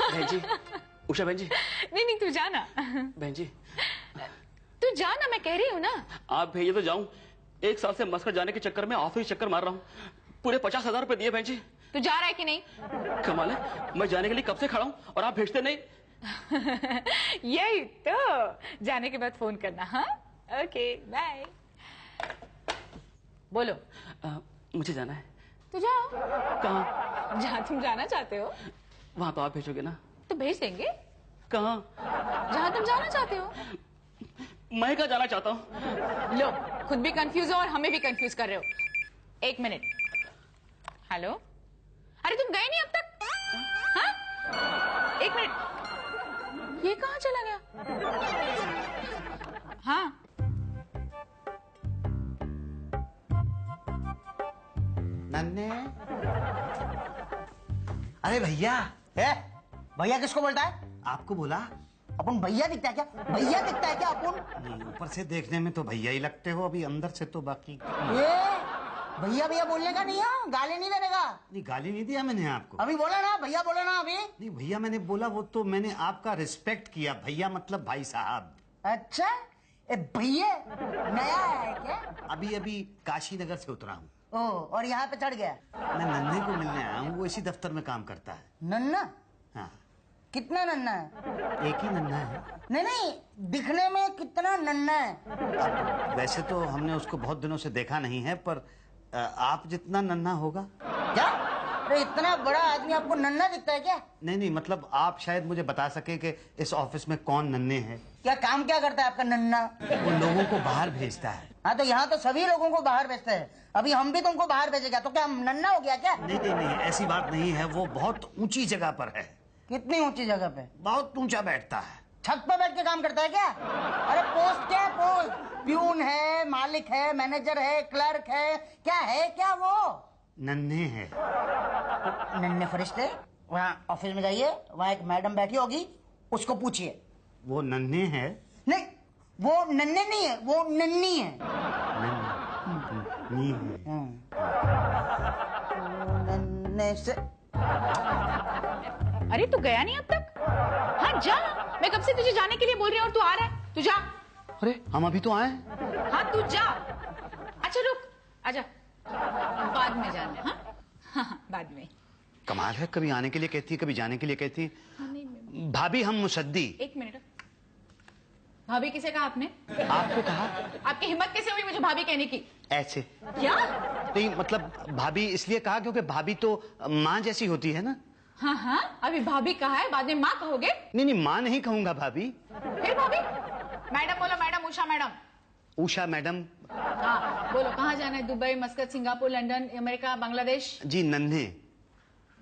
बहन जी, उषा बहन जी। नहीं तू जाना। बहन जी तू जाना, मैं कह रही हूँ ना। आप भेजिए तो जाऊं। 1 साल से मस्कट जाने के चक्कर में ऑफिस चक्कर मार रहा हूँ। पूरे 50,000 रुपए दिए बहन जी। तू जा रहा है कि नहीं? कमाल है, मैं जाने के लिए कब से खड़ा हूँ और आप भेजते नहीं। यही तो, जाने के बाद फोन करना। हाँ ओके बाय। बोलो। मुझे जाना है। तो जाओ। कहाँ? जहाँ तुम जाना चाहते हो। वहां तो आप भेजोगे ना? तो भेज देंगे। कहाँ? जहाँ तुम जाना चाहते हो। मैं कहाँ जाना चाहता हूँ? लो, खुद भी कंफ्यूज हो और हमें भी कंफ्यूज कर रहे हो। 1 मिनट। हेलो, अरे तुम गए नहीं अब तक? हाँ? 1 मिनट, ये कहाँ चला गया? हाँ नन्हे। अरे भैया है? भैया किसको बोलता है? आपको बोला। अपन भैया दिखता है क्या? भैया दिखता है क्या अपन? नहीं, ऊपर से देखने में तो भैया ही लगते हो, अभी अंदर से तो बाकी। ये भैया भैया बोलने का नहीं है, गाली नहीं देने का। नहीं, गाली नहीं दिया मैंने आपको। अभी बोला ना भैया, बोला ना अभी। नहीं भैया मैंने बोला, वो तो मैंने आपका रिस्पेक्ट किया। भैया मतलब भाई साहब। अच्छा, भैया नया है क्या? अभी अभी काशी नगर से उतरा हूँ। ओ, और यहाँ पे चढ़ गया? मैं नन्हे को मिलने आया हूँ, वो इसी दफ्तर में काम करता है। नन्ना? हाँ। कितना नन्ना है? एक ही नन्हा है। नहीं, दिखने में कितना नन्ना है? अब वैसे तो हमने उसको बहुत दिनों से देखा नहीं है, पर आप जितना नन्हा होगा। क्या? अरे इतना बड़ा आदमी आपको नन्ना दिखता है क्या? नहीं, मतलब आप शायद मुझे बता सके कि इस ऑफिस में कौन नन्हे हैं। क्या काम क्या करता है आपका नन्ना? वो लोगों को बाहर भेजता है। हाँ, तो यहाँ तो सभी लोगों को बाहर भेजते हैं। अभी हम भी तुमको बाहर भेजेगा तो क्या हम नन्ना हो गया क्या? नहीं, ऐसी बात नहीं है। वो बहुत ऊंची जगह पर है। कितनी ऊंची जगह पे? बहुत ऊंचा बैठता है। छत पर बैठ के काम करता है क्या? अरे पोस्ट क्या है? पोस्ट प्यून है, मालिक है, मैनेजर है, क्लर्क है, क्या है क्या वो? नन्हे है। नन्हे फरिश्ते। वहाँ ऑफिस में जाइए, वहाँ एक मैडम बैठी होगी, उसको पूछिए। वो नन्हे है? नहीं, वो नन्हे नहीं है, वो नन्नी है। नन्ही है। नन्हे से। अरे तू गया नहीं अब तक? हाँ जा, मैं कब से तुझे जाने के लिए बोल रही हूँ और तू आ रहा है। तू जा। अरे हम अभी तो आए। हाँ तू जा। अच्छा रुक, आजा, बाद में जाना। हाँ हाँ बाद में। कमाल है, कभी आने के लिए कहती है, कभी जाने के लिए कहती है। भाभी हम मुसद्दी। 1 मिनट। भाभी किसे कहा आपने? आपको कहा। आपकी हिम्मत कैसे हुई मुझे भाभी कहने की? ऐसे। क्या? नहीं मतलब भाभी इसलिए कहा क्योंकि भाभी तो माँ जैसी होती है ना। हाँ, अभी भाभी कहा है, बाद में माँ कहोगे? नहीं, माँ नहीं कहूंगा भाभी। फिर भाभी? मैडम बोलो, madam, Usha madam. Usha madam. हाँ बोलो, कहाँ जाना है? Dubai, Muscat, Singapore, London, America, Bangladesh? जी नन्हे।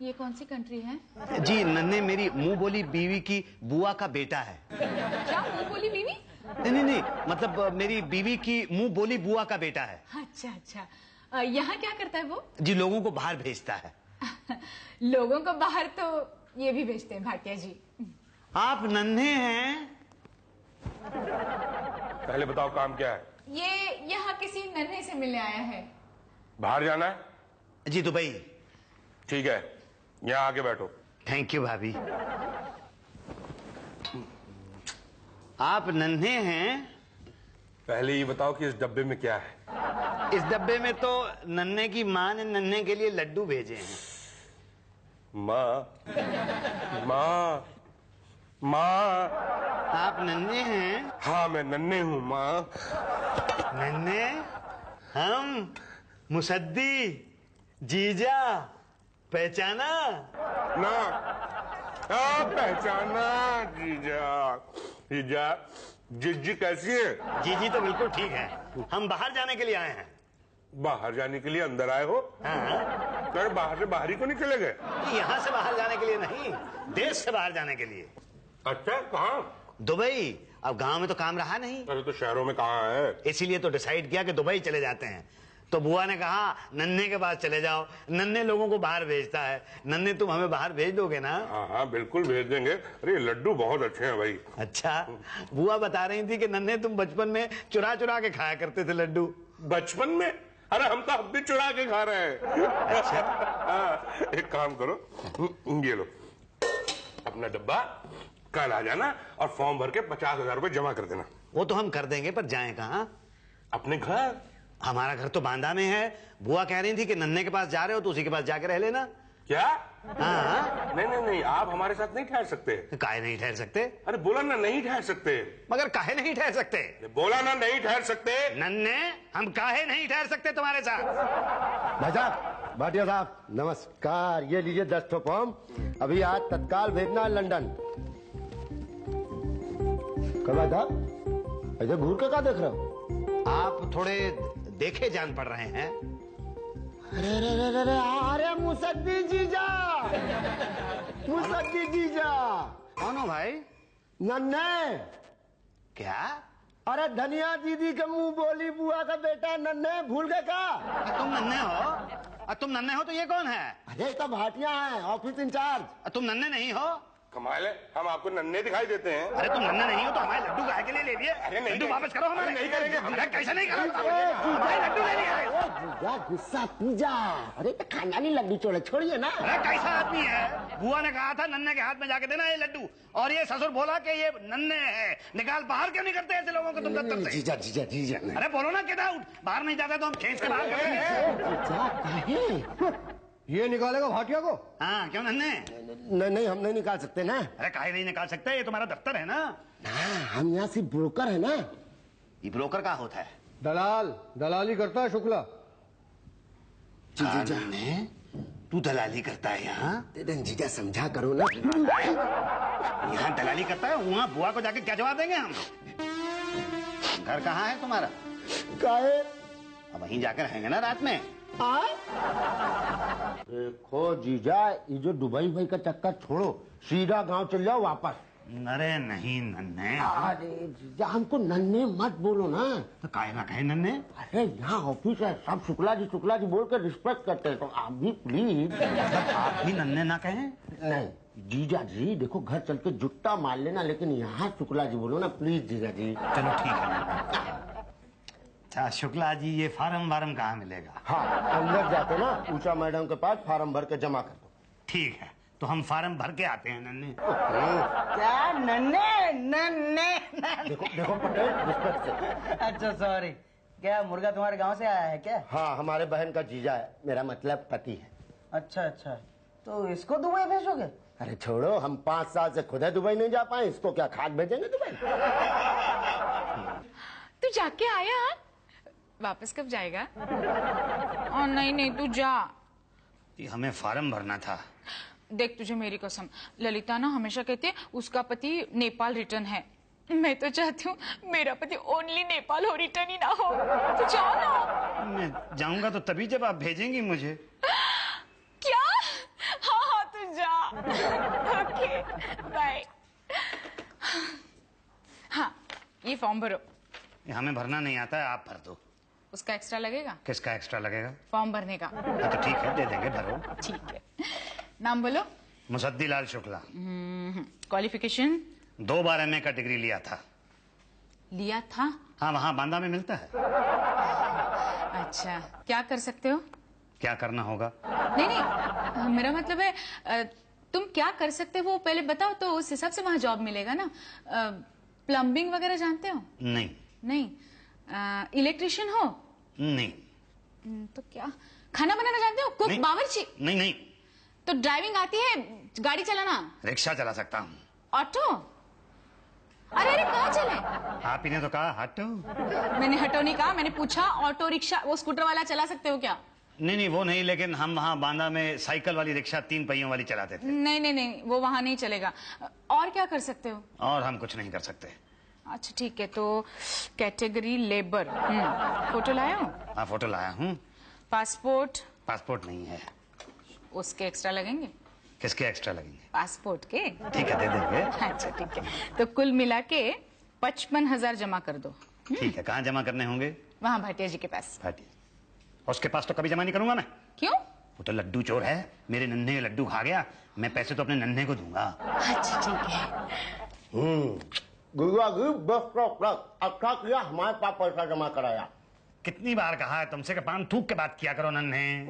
ये कौन सी कंट्री है? जी नन्हे मेरी मुंह बोली बीवी की बुआ का बेटा है। क्या मुंह बोली बीवी? नहीं, मतलब मेरी बीवी की मुंह बोली बुआ का बेटा है। अच्छा, यहाँ क्या करता है वो? जी लोगों को बाहर भेजता है। लोगों को बाहर तो ये भी भेजते हैं भाटिया जी। आप नन्हे हैं? पहले बताओ काम क्या है? ये यहाँ किसी नन्हे से मिलने आया है। बाहर जाना है? जी दुबई। ठीक है, यहाँ आके बैठो। थैंक यू भाभी। आप नन्हे हैं? पहले ये बताओ कि इस डब्बे में क्या है? इस डब्बे में तो नन्हे की माँ ने नन्हे के लिए लड्डू भेजे हैं। माँ। आप नन्हे हैं? हाँ मैं नन्हे हूँ माँ। नन्हे? हम मुसद्दी, जीजा, पहचाना ना? पहचाना जीजा। जीजी कैसी है? जीजी तो बिल्कुल ठीक है। हम बाहर जाने के लिए आए हैं। बाहर जाने के लिए अंदर आए हो? हाँ। तो बाहर से बाहर ही को नहीं चले गए? यहाँ से बाहर जाने के लिए नहीं, देश से बाहर जाने के लिए। अच्छा, कहाँ? दुबई। अब गांव में तो काम रहा नहीं। अरे तो शहरों में कहाँ है? इसीलिए तो डिसाइड किया कि दुबई चले जाते हैं। तो बुआ ने कहा नन्हे के पास चले जाओ, नन्हे लोगों को बाहर भेजता है। नन्हे तुम हमें बाहर भेज दोगे ना? हाँ बिल्कुल भेज देंगे। अरे लड्डू बहुत अच्छे हैं भाई। अच्छा, बुआ बता रही थी कि नन्हे तुम बचपन में चुरा चुरा के खाया करते थे लड्डू। बचपन में? अरे हम तो अब भी चुरा के खा रहे हैं। अच्छा। एक काम करो, ये लो, अब अपना डब्बा कल आ जाना और फॉर्म भर के 50,000 रुपए जमा कर देना। वो तो हम कर देंगे, पर जाएं कहाँ? अपने घर। हमारा घर तो बांदा में है। बुआ कह रही थी कि नन्हे के पास जा रहे हो तो उसी के पास जाके रह लेना। क्या? हाँ। नहीं, आप हमारे साथ नहीं ठहर सकते। काहे नहीं ठहर सकते? अरे बोला ना नहीं ठहर सकते। मगर काहे नहीं ठहर सकते? बोला ना नहीं ठहर सकते। नन्हे, हम काहे नहीं ठहर सकते तुम्हारे साथ? भाई साहब, भाटिया साहब, नमस्कार। ये लीजिए 10 ठो फॉर्म, अभी आज तत्काल भेजना है लंदन। कब भाई साहब, ऐसे घूर के क्या देख रहे हो? आप थोड़े देखे जान पड़ रहे हैं। अरे मुसद्दी जीजा, मुसद्दी जीजा। कौन हो भाई? नन्हे। क्या? अरे धनिया दीदी के मुंह बोली बुआ का बेटा नन्हे, भूल गए क्या? तुम नन्हे हो? तुम नन्हे हो तो ये कौन है? अरे तो भाटिया है, ऑफिस इंचार्ज। तुम नन्हे नहीं हो? कमाल है, हम आपको नन्हे दिखाई देते हैं। अरे तुम नन्हे नहीं हो तो हमारे लड्डू गाय के लिए ले लिए। अरे नहीं, लड्डू वापस करो हमारे। नहीं करेंगे हम। अरे कैसे नहीं करोगे? हमारे लड्डू ले लिए। जीजा गुस्सा पीजा। अरे तो खानदानी लड्डू छोड़िए ना। अरे कैसा आदमी है? बुआ ने कहा था नन्हे के हाथ में जाके देना ये लड्डू, और ये ससुर बोला कि ये नन्हे है। निकाल, बाहर क्यों नहीं करते ऐसे लोगों को तुम दफ्तर से? जीजा जीजा जीजा। अरे बोलो ना गेट आउट। बाहर नहीं जाते तो हम खींच के बाहर कर देंगे। ये निकालेगा भाटिया को? हाँ, क्यों नन्हे? नहीं, हम नहीं निकाल सकते ना। अरे काहे नहीं निकाल सकते? ये तुम्हारा दफ्तर है ना। हम यहाँ सिर्फ ब्रोकर है ना। ये ब्रोकर का होता है? दलाली करता है शुक्ला। नन्हे, तू दलाली करता है यहाँ? जीजा समझा करो ना। यहाँ दलाली करता है, वहाँ बुआ को जाके क्या जवाब देंगे हम? घर कहाँ है तुम्हारा? काहे? अब वहीं जाकर रहेंगे ना रात में। देखो जीजा, ये जो दुबई भाई का चक्कर छोड़ो, सीधा गांव चल जाओ वापस। अरे नहीं नन्हे। अरे जीजा, हमको नन्हे मत बोलो ना। तो काहे ना कहे नन्हे? अरे यहाँ ऑफिस है, सब शुक्ला जी बोल कर रिस्पेक्ट करते हैं, तो आप भी प्लीज। आप भी नन्हे ना कहें? नहीं जीजा जी, देखो घर चल के जुट्टा मार लेना, लेकिन यहाँ शुक्ला जी बोलो ना प्लीज जीजा जी। चलो ठीक है। अच्छा शुक्ला जी, ये फार्म वार्म कहाँ मिलेगा? हाँ, अंदर जाते ना, ऊषा मैडम के पास फार्म भर के जमा कर दो। ठीक है, तो हम फार्म भर के आते हैं नन्हे। क्या नन्हे? नन्हे देखो पटेल, रिस्पेक्ट से। अच्छा सॉरी। क्या मुर्गा तुम्हारे गांव से आया है क्या? हाँ, हमारे बहन का जीजा है, मेरा मतलब पति है। अच्छा, तो इसको दुबई भेजोगे? अरे छोड़ो, हम 5 साल से खुद है दुबई नहीं जा पाए, इसको क्या खाद भेजेंगे दुबई? तू जाके आया? वापस कब जाएगा? नहीं तू जा। हमें फार्म भरना था। देख, तुझे मेरी कसम, ललिता ना हमेशा कहती है उसका पति नेपाल रिटर्न है। मैं तो चाहती हूँ मेरा पति ओनली नेपाल हो, रिटर्न ही ना हो। तू जाओ ना। मैं जाऊंगा तो तभी जब आप भेजेंगी मुझे। क्या? हाँ तू जा। Okay bye. हाँ, ये फॉर्म भरो। हमें भरना नहीं आता है, आप भर दो। उसका एक्स्ट्रा लगेगा? किसका एक्स्ट्रा लगेगा? फॉर्म भरने का। हाँ तो ठीक है, दे देंगे, भरो। ठीक है, नाम बोलो। मुसद्दी लाल शुक्ला। क्वालिफिकेशन? 2 बार MA का डिग्री लिया था। लिया था? हाँ, वहाँ बांदा में मिलता है। अच्छा, क्या कर सकते हो? क्या करना होगा? नहीं, मेरा मतलब है तुम क्या कर सकते हो पहले बताओ, तो उस हिसाब से वहाँ जॉब मिलेगा ना। प्लम्बिंग वगैरह जानते हो? नहीं। इलेक्ट्रिशियन हो? नहीं। तो क्या, खाना बनाना जानते हो? कुक, बावर्ची? नहीं। तो ड्राइविंग आती है? गाड़ी चलाना? रिक्शा चला सकता हूँ। ऑटो? अरे कहाँ चले? आप ही ने तो कहा हटो। मैंने हटो नहीं कहा, मैंने पूछा ऑटो रिक्शा वो स्कूटर वाला चला सकते हो क्या? नहीं वो नहीं, लेकिन हम वहाँ बांदा में साइकिल वाली रिक्शा 3 पहियों वाली चलाते थे। नहीं, वो वहाँ नहीं चलेगा। और क्या कर सकते हो? और हम कुछ नहीं कर सकते। अच्छा ठीक है, तो कैटेगरी लेबर। फोटो लाया हो? हाँ, फोटो लाया हूँ। पासपोर्ट? पासपोर्ट नहीं है। उसके एक्स्ट्रा लगेंगे? किसके एक्स्ट्रा लगेंगे? पासपोर्ट के। ठीक है, दे देंगे। अच्छा ठीक है, तो कुल मिला के 55,000 जमा कर दो। ठीक है, कहाँ जमा करने होंगे? वहाँ भाटिया जी के पास। भाटिया उसके पास तो कभी जमा नहीं करूंगा मैं। क्यों? वो तो लड्डू चोर है, मेरे नन्हे के लड्डू खा गया। मैं पैसे तो अपने नन्हे को दूंगा। अच्छा ठीक है। अच्छा किया हमारे पास पैसा जमा कराया। कितनी बार कहा है तुमसे कि पान थूक के बात किया करो नन्हे।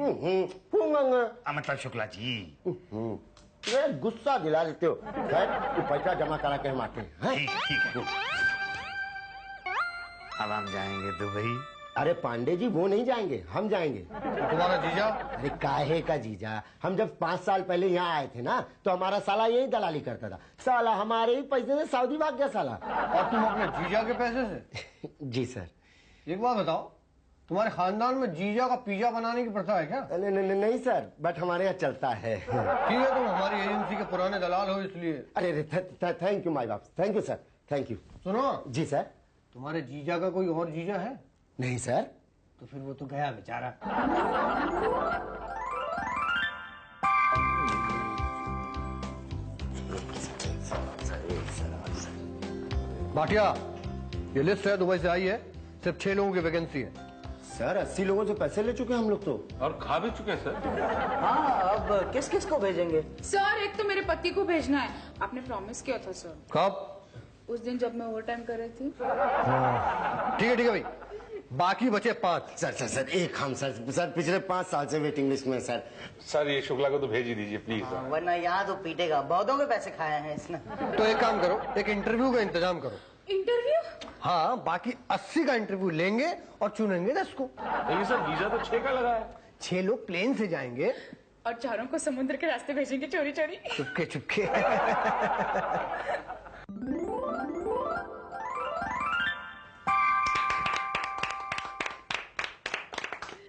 मतलब शुक्ला जी, ये गुस्सा दिला देते हो। खैर तू पैसा जमा करा के हम आते हैं। ठीक है। अब हम जाएंगे दुबई। अरे पांडे जी वो नहीं जाएंगे, हम जाएंगे। तुम्हारा जीजा? अरे काहे का जीजा, हम जब 5 साल पहले यहाँ आए थे ना तो हमारा साला यही दलाली करता था। साला हमारे ही पैसे से सऊदी भाग गया साला। और तुम अपने जीजा के पैसे से? जी सर। एक बात बताओ, तुम्हारे खानदान में जीजा का पिज्जा बनाने की प्रथा है क्या? नहीं सर, बट हमारे यहाँ चलता है। ठीक है, तुम हमारी एजेंसी के पुराने दलाल हो इसलिए। अरे थैंक यू माई बाप, thank you sir, thank you. सुनो जी सर। तुम्हारे जीजा का कोई और जीजा है? नहीं सर। तो फिर वो तो गया बेचारा। भाटिया, ये लिस्ट है दुबई से आई है, सिर्फ 6 लोगों की वैकेंसी है। सर 80 लोगों से पैसे ले चुके हैं हम लोग तो। और खा भी चुके हैं सर। हाँ, अब किस किस को भेजेंगे? सर एक तो मेरे पति को भेजना है, आपने प्रॉमिस किया था सर। कब? उस दिन जब मैं ओवर टाइम कर रही थी। ठीक है भाई, बाकी बचे 5। सर एक हम सर पिछले 5 साल से वेटिंग लिस्ट में सर। सर ये शुक्ला को तो भेज ही दीजिए प्लीज। वरना यहाँ तो पीटेगा, बहुतों के पैसे खाए हैं इसने। तो एक काम करो, एक इंटरव्यू का इंतजाम करो। इंटरव्यू? हाँ, बाकी 80 का इंटरव्यू लेंगे और चुनेंगे 10 को। लेकिन सर वीजा तो 6 का लगा है। 6 लोग प्लेन से जाएंगे और 4 को समुद्र के रास्ते भेजेंगे चोरी चोरी। चुपके चुपके।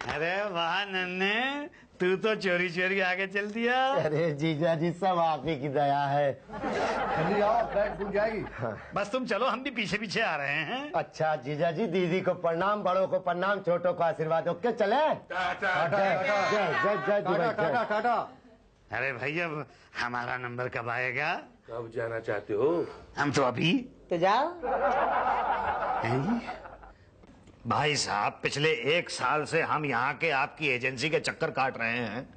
अरे वाह नन्हे, तू तो चोरी चोरी आगे चल दिया। अरे जीजा जी सब आप ही की दया है। जल्दी आओ, फ्लाइट खुल जाएगी। बस तुम चलो, हम भी पीछे पीछे आ रहे हैं। अच्छा जीजा जी, दीदी को प्रणाम, बड़ों को प्रणाम, छोटों को आशीर्वाद। ओके चले। जय दुबई, टाटा टाटा। अरे भाई अब हमारा नंबर कब आएगा? कब जाना चाहते हो? हम तो अभी। तो जाओ। भाई साहब पिछले 1 साल से हम यहाँ के आपकी एजेंसी के चक्कर काट रहे हैं।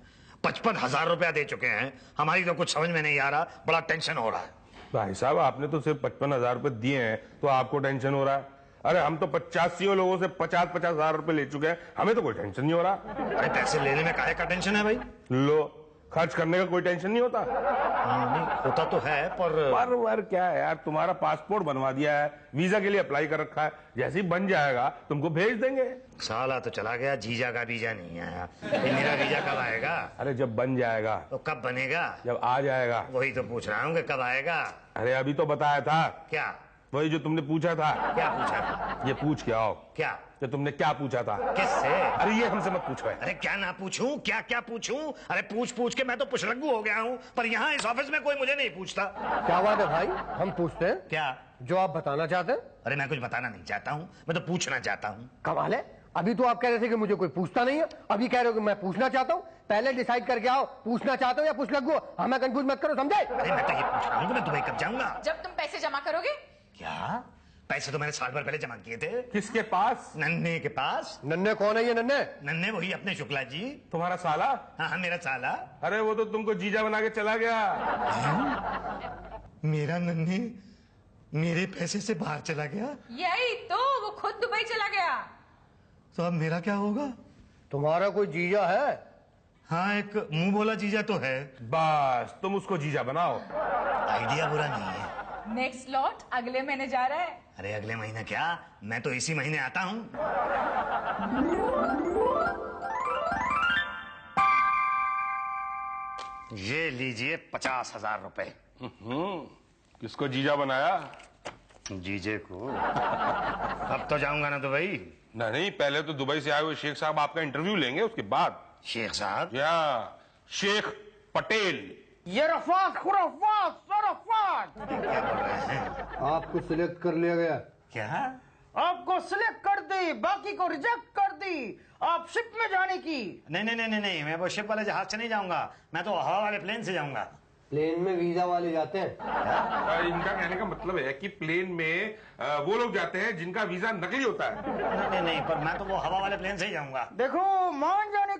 55,000 रुपया दे चुके हैं। हमारी तो कुछ समझ में नहीं आ रहा, बड़ा टेंशन हो रहा है। भाई साहब आपने तो सिर्फ 55,000 रुपए दिए हैं तो आपको टेंशन हो रहा है? अरे हम तो 85 लोगों से 50,000 रुपए ले चुके हैं, हमें तो कोई टेंशन नहीं हो रहा। अरे पैसे लेने में काहे का टेंशन है भाई? लो, खर्च करने का कोई टेंशन नहीं होता। नहीं होता तो है पर क्या है यार, तुम्हारा पासपोर्ट बनवा दिया है, वीजा के लिए अप्लाई कर रखा है, जैसे ही बन जाएगा तुमको भेज देंगे। साला तो चला गया, जीजा का वीजा नहीं आया। ये मेरा वीजा कब आएगा? अरे जब बन जाएगा। तो कब बनेगा? जब आ जाएगा। वही तो पूछ रहा हूँ कि कब आएगा। अरे अभी तो बताया था। क्या? वही जो तुमने पूछा था। क्या पूछा था? ये पूछ के आओ। क्या? जो तुमने क्या पूछा था? किससे? अरे ये हमसे मत पूछो। अरे क्या ना पूछूं, क्या क्या पूछूं? अरे पूछ पूछ के मैं तो पुछलग्गू हो गया हूँ, पर यहाँ इस ऑफिस में कोई मुझे नहीं पूछता। क्या बात है भाई, हम पूछते हैं। क्या? जो आप बताना चाहते हैं। अरे मैं कुछ बताना नहीं चाहता हूँ, मैं तो पूछना चाहता हूँ। कमाल है, अभी तो आप कह रहे थे कि मुझे कोई पूछता नहीं है, अभी कह रहे हो कि मैं पूछना चाहता हूँ। पहले डिसाइड करके आओ, पूछना चाहते हो या पूछ लगो। हमें कंफ्यूज मत करो, समझे? अरे मैं तो ये पूछ रहा हूँ कि मैं दुबई कब जाऊंगा। जब तुम पैसे जमा करोगे। क्या? पैसे तो मैंने साल भर पहले जमा किए थे। किसके पास? नन्हे के पास। नन्हे कौन है ये नन्हे? नन्हे वही अपने शुक्ला जी। तुम्हारा साला? हाँ मेरा साला। अरे वो तो तुमको जीजा बना के चला गया। मेरा नन्हे मेरे पैसे से बाहर चला गया? यही तो, वो खुद दुबई चला गया। तो अब मेरा क्या होगा? तुम्हारा कोई जीजा है? हाँ एक मुंह बोला जीजा तो है। बस तुम उसको जीजा बनाओ। आइडिया बुरा नहीं है। नेक्स्ट लॉट अगले महीने जा रहा है। अरे अगले महीने क्या, मैं तो इसी महीने आता हूँ। ये लीजिए 50,000 रुपए। किसको जीजा बनाया? जीजे को। अब तो जाऊंगा ना दुबई। नहीं, पहले तो दुबई से आए हुए शेख साहब आपका इंटरव्यू लेंगे, उसके बाद। शेख साहब? या शेख पटेल। ये रफात खुराफात सरफात। क्या बोल रहे हैं? आपको सिलेक्ट कर लिया गया। क्या? आपको सिलेक्ट कर दी, बाकी को रिजेक्ट कर दी। आप शिप में जाने की। नहीं नहीं नहीं नहीं, मैं वो शिप वाले जहाज से नहीं जाऊंगा, मैं तो हवा वाले प्लेन से जाऊंगा। प्लेन में वीजा वाले जाते हैं। इनका कहने का मतलब है कि प्लेन में वो लोग जाते हैं जिनका वीजा नकली होता है। नहीं नहीं, पर मैं तो वो हवा वाले प्लेन से ही जाऊंगा। देखो, मान जाने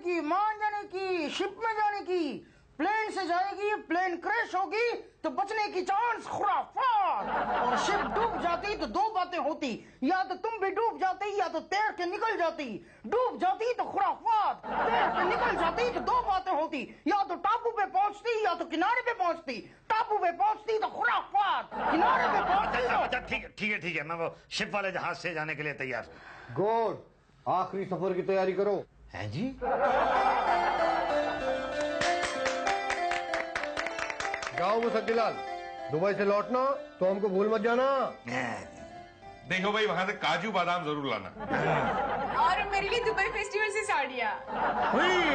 की, शिप में जाने की, प्लेन से जाएगी, प्लेन क्रैश होगी तो बचने की चांस खुराफात। और शिप डूब जाती तो दो बातें होती, या तो तुम भी डूब जाती या तो तैर के निकल जाती। डूब जाती तो खुराफात, तैर के निकल जाती तो दो बातें होती, या तो टापू पे पहुंचती या तो किनारे पे पहुंचती। टापू पे पहुंचती तो खुराफात, किनारे पे पहुंचती तो अच्छा ठीक है, मैं वो शिप वाले जहाज से जाने के लिए तैयार हूँ। गुड, आखिरी सफर की तैयारी करो। हैं जी? जाओ मुसद्दिलाल, दुबई से लौटना तो हमको भूल मत जाना। देखो भाई, वहां से काजू बादाम जरूर लाना। और मेरे लिए दुबई फेस्टिवल से साड़ियाँ।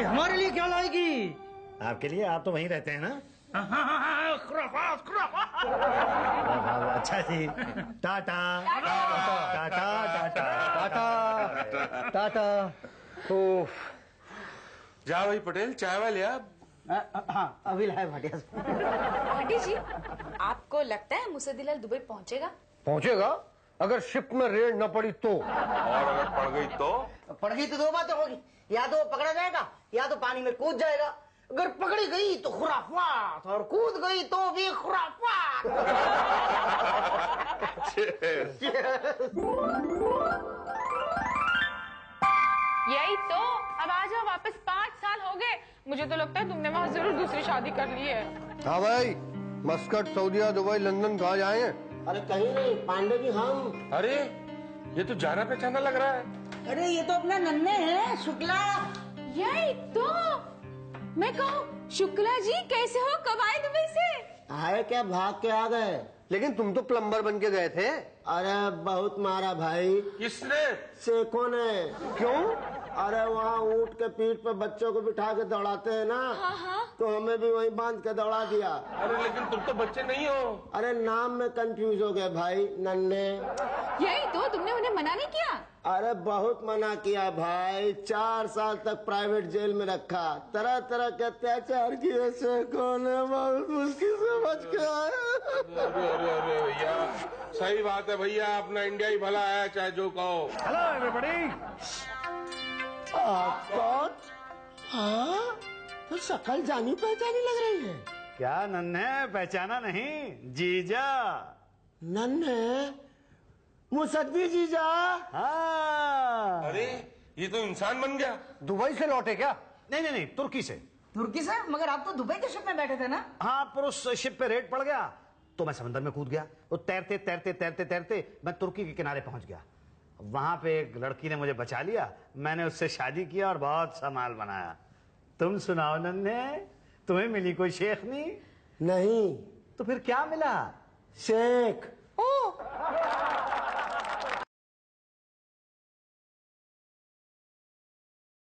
हमारे लिए क्या लाएगी? आपके लिए, आप तो वहीं रहते हैं ना? खुराफात, खुराफात। अच्छा जी, टाटा टाटा टाटा टाटा टाटा। ओफ, जा भाई पटेल, चाय वाले आप। हाँ अभी लाए भाटिया। भाटी जी, आपको लगता है मुसद्दिलाल दुबई पहुंचेगा? पहुंचेगा अगर शिप में रेड न पड़ी तो। और अगर पड़ गई तो? पड़ गई तो दो बातें होगी, या तो वो पकड़ा जाएगा या तो पानी में कूद जाएगा। अगर पकड़ी गई तो खुराफात और कूद गई तो भी खुराफात। यही तो, अब आ जाओ वापस। 5 साल हो गए। मुझे तो लगता है तुमने वहाँ जरूर दूसरी शादी कर ली है। हाँ भाई, मस्कट, सऊदीया, दुबई, लंदन कहाँ जाए? अरे कहीं नहीं पांडे जी, हम। अरे ये तो जाना पहचाना लग रहा है। अरे ये तो अपना नन्हे हैं, शुक्ला। यही तो मैं कहूँ, शुक्ला जी कैसे हो? कब आए दुबई से? आए क्या, भाग के आ गए? लेकिन तुम तो प्लम्बर बन के गए थे। अरे बहुत मारा भाई। किसने? शेखों ने। क्यों? अरे वहाँ ऊँट के पीठ पे बच्चों को बिठा के दौड़ाते हैं ना, तो हमें भी वहीं बांध के दौड़ा दिया। अरे लेकिन तुम तो बच्चे नहीं हो। अरे नाम में कंफ्यूज हो गए भाई, नन्हे। यही तो, तुमने उन्हें मना नहीं किया? अरे बहुत मना किया भाई, 4 साल तक प्राइवेट जेल में रखा, तरह तरह के अत्याचार किए। शेखों ने बहुत मुश्किल से बच के आए। अरे भैया, सही बात है भैया, अपना इंडिया ही भला है, चाहे जो कहो। Hello everybody. आप कौन? हाँ, तो शक्ल जानी पहचानी लग रही है। क्या नन्हे, पहचाना नहीं? जीजा। नन्हे मुसद्दी जीजा। हाँ। अरे ये तो इंसान बन गया। दुबई से लौटे क्या? नहीं, तुर्की से। तुर्की से? मगर आप तो दुबई के शिप में बैठे थे ना? हाँ, पर उस शिप पे रेड पड़ गया तो मैं समंदर में कूद गया। वो तैरते तैरते तैरते तैरते मैं तुर्की के किनारे पहुंच गया। वहां पे एक लड़की ने मुझे बचा लिया, मैंने उससे शादी किया और बहुत सा माल बनाया। तुम सुनाओ नन्हे, तुम्हें मिली कोई शेखनी? नहीं। तो फिर क्या मिला? शेख। ओ